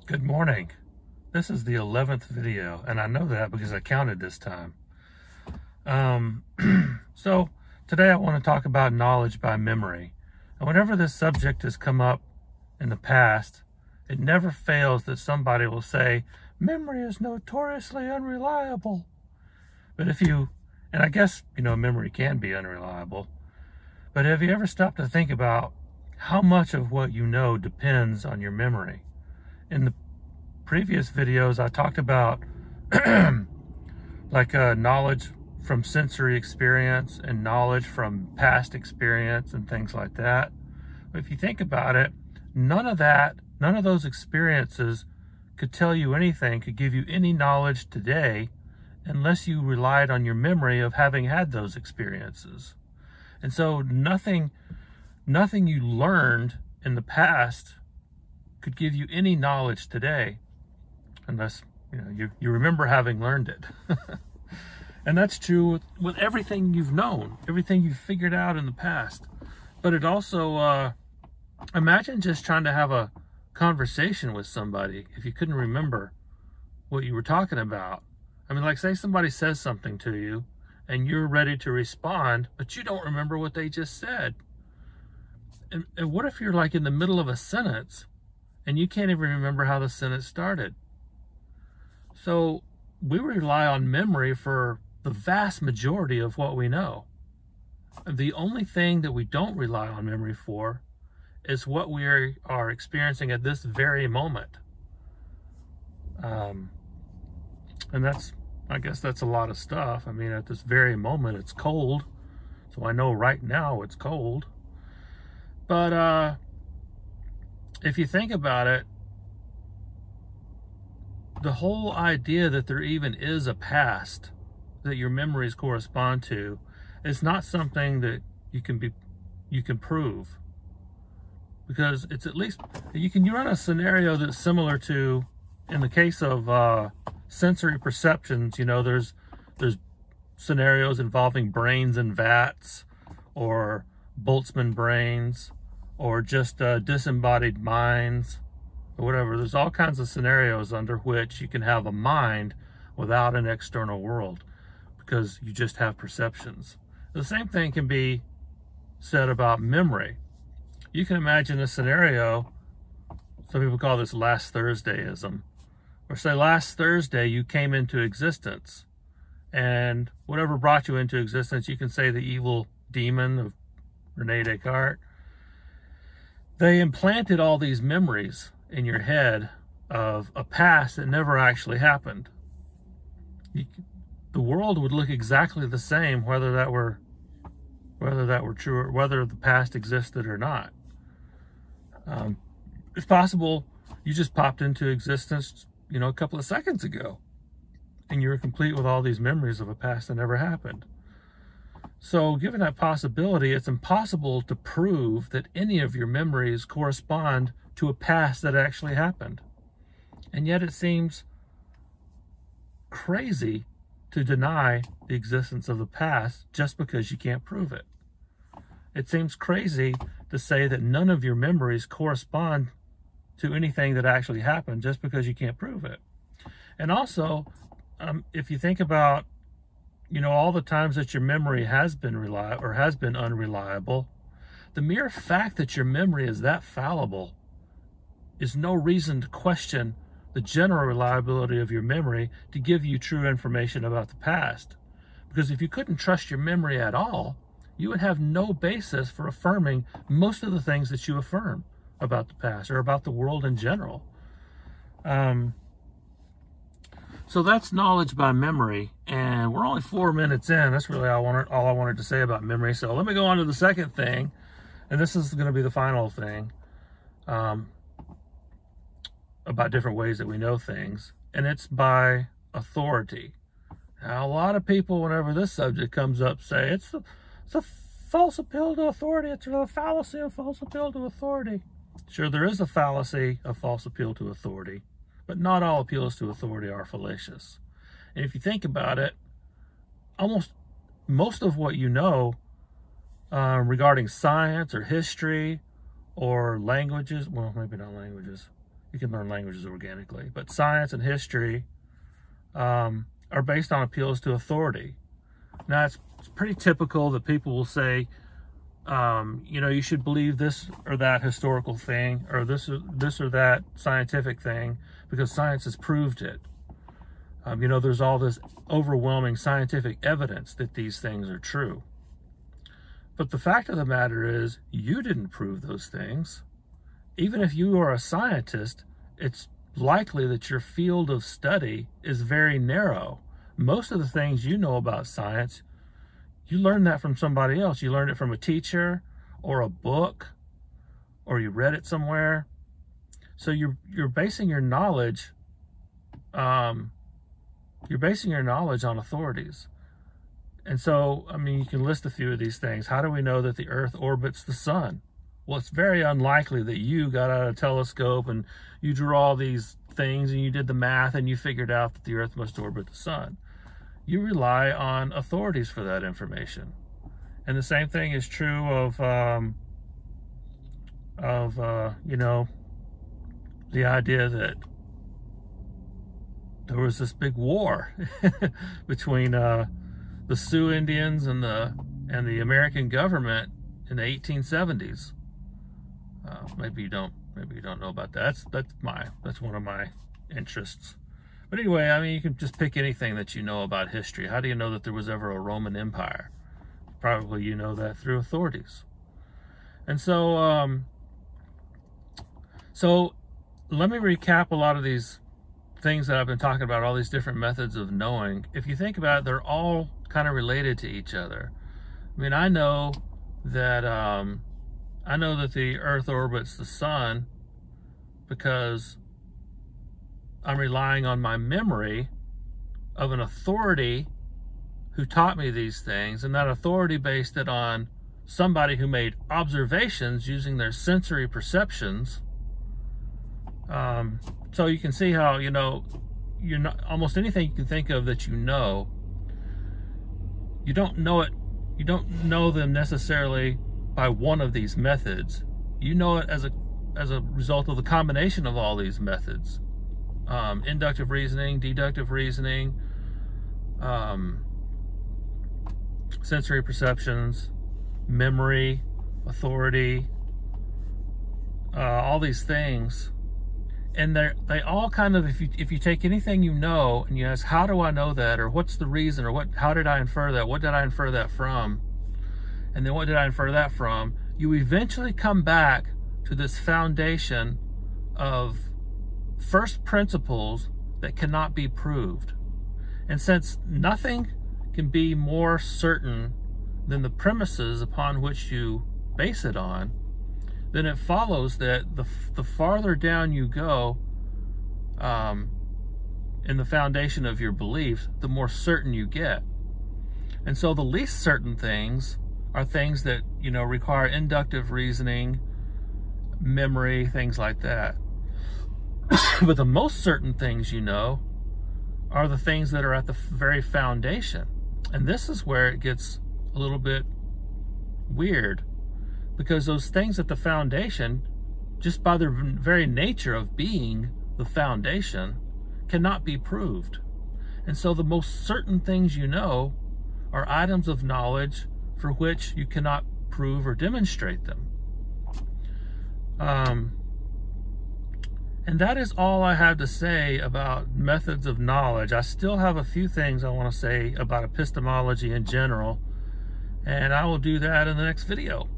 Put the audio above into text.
Good morning. This is the 11th video, and I know that because I counted this time. So today I want to talk about knowledge by memory. And whenever this subject has come up in the past, it never fails that somebody will say, memory is notoriously unreliable. But and I guess, memory can be unreliable, but have you ever stopped to think about how much of what you know depends on your memory? In the previous videos, I talked about knowledge from sensory experience and knowledge from past experience and things like that. But if you think about it, none of those experiences could tell you anything, could give you any knowledge today unless you relied on your memory of having had those experiences. And so nothing you learned in the past could give you any knowledge today unless you remember having learned it. And that's true with everything you've known, everything you've figured out in the past. But it also, imagine just trying to have a conversation with somebody if you couldn't remember what you were talking about. I mean, like, say somebody says something to you and you're ready to respond, but you don't remember what they just said. And what if you're like in the middle of a sentence and you can't even remember how the sentence started? So we rely on memory for the vast majority of what we know. The only thing that we don't rely on memory for is what we are experiencing at this very moment. And I guess that's a lot of stuff. I mean, at this very moment, it's cold. So I know right now it's cold. But if you think about it, the whole idea that there even is a past that your memories correspond to is not something that you can prove. Because it's at least, you run a scenario that's similar to, in the case of sensory perceptions, there's scenarios involving brains in vats, or Boltzmann brains, or just disembodied minds, or whatever. There's all kinds of scenarios under which you can have a mind without an external world, because you just have perceptions. The same thing can be said about memory. You can imagine a scenario, some people call this last Thursdayism, or say last Thursday you came into existence, and whatever brought you into existence, you can say the evil demon of Rene Descartes, they implanted all these memories in your head of a past that never actually happened. The world would look exactly the same whether that were true, or whether the past existed or not. It's possible you just popped into existence, a couple of seconds ago, and you were complete with all these memories of a past that never happened. So given that possibility, it's impossible to prove that any of your memories correspond to a past that actually happened. And yet it seems crazy to deny the existence of the past just because you can't prove it. It seems crazy to say that none of your memories correspond to anything that actually happened just because you can't prove it. And also, if you think about, all the times that your memory has been reliable or has been unreliable, the mere fact that your memory is that fallible is no reason to question the general reliability of your memory to give you true information about the past. Because if you couldn't trust your memory at all, you would have no basis for affirming most of the things that you affirm about the past or about the world in general. So that's knowledge by memory, and we're only 4 minutes in. That's really all I wanted to say about memory. So let me go on to the second thing, and this is going to be the final thing, about different ways that we know things, and it's by authority. Now, a lot of people, whenever this subject comes up, say it's a false appeal to authority. It's a fallacy of false appeal to authority. Sure, there is a fallacy of false appeal to authority, but not all appeals to authority are fallacious. And if you think about it, almost most of what you know regarding science or history or languages, well, maybe not languages, You can learn languages organically. But science and history are based on appeals to authority. Now, it's pretty typical that people will say, you know, you should believe this or that historical thing, or this or that scientific thing, because science has proved it. You know, there's all this overwhelming scientific evidence that these things are true. But the fact of the matter is, you didn't prove those things. Even if you are a scientist, it's likely that your field of study is very narrow. Most of the things you know about science, you learned that from somebody else. You learned it from a teacher or a book, or you read it somewhere. So you're basing your knowledge on authorities. And so, I mean, you can list a few of these things. How do we know that the Earth orbits the sun? Well, it's very unlikely that you got out a telescope and you drew all these things and you did the math and you figured out that the Earth must orbit the sun. You rely on authorities for that information. And the same thing is true of you know, the idea that there was this big war between the Sioux Indians and the American government in the 1870s. Maybe you don't know about that. That's one of my interests. But anyway, I mean, you can just pick anything that you know about history. How do you know that there was ever a Roman Empire? Probably you know that through authorities. And so, so let me recap a lot of these things that I've been talking about, all these different methods of knowing. If you think about it, they're all kind of related to each other. I mean, I know that the Earth orbits the sun because I'm relying on my memory of an authority who taught me these things, and that authority based it on somebody who made observations using their sensory perceptions. So you can see how, you know, you're not, almost anything you can think of that you know, you don't know it, you don't know them necessarily by one of these methods. You know it as a result of the combination of all these methods. Inductive reasoning, deductive reasoning, sensory perceptions, memory, authority, all these things. And they all kind of, if you take anything you know and you ask, how do I know that? Or what's the reason? Or how did I infer that? What did I infer that from? And then what did I infer that from? You eventually come back to this foundation of first principles that cannot be proved. And since nothing can be more certain than the premises upon which you base it on, then it follows that the farther down you go in the foundation of your beliefs, the more certain you get. And so the least certain things are things that, you know, require inductive reasoning, memory, things like that. But the most certain things you know are the things that are at the very foundation. And this is where it gets a little bit weird, because those things at the foundation, just by their very nature of being the foundation, cannot be proved. And so the most certain things you know are items of knowledge for which you cannot prove or demonstrate them. And that is all I have to say about methods of knowledge. I still have a few things I want to say about epistemology in general, and I will do that in the next video.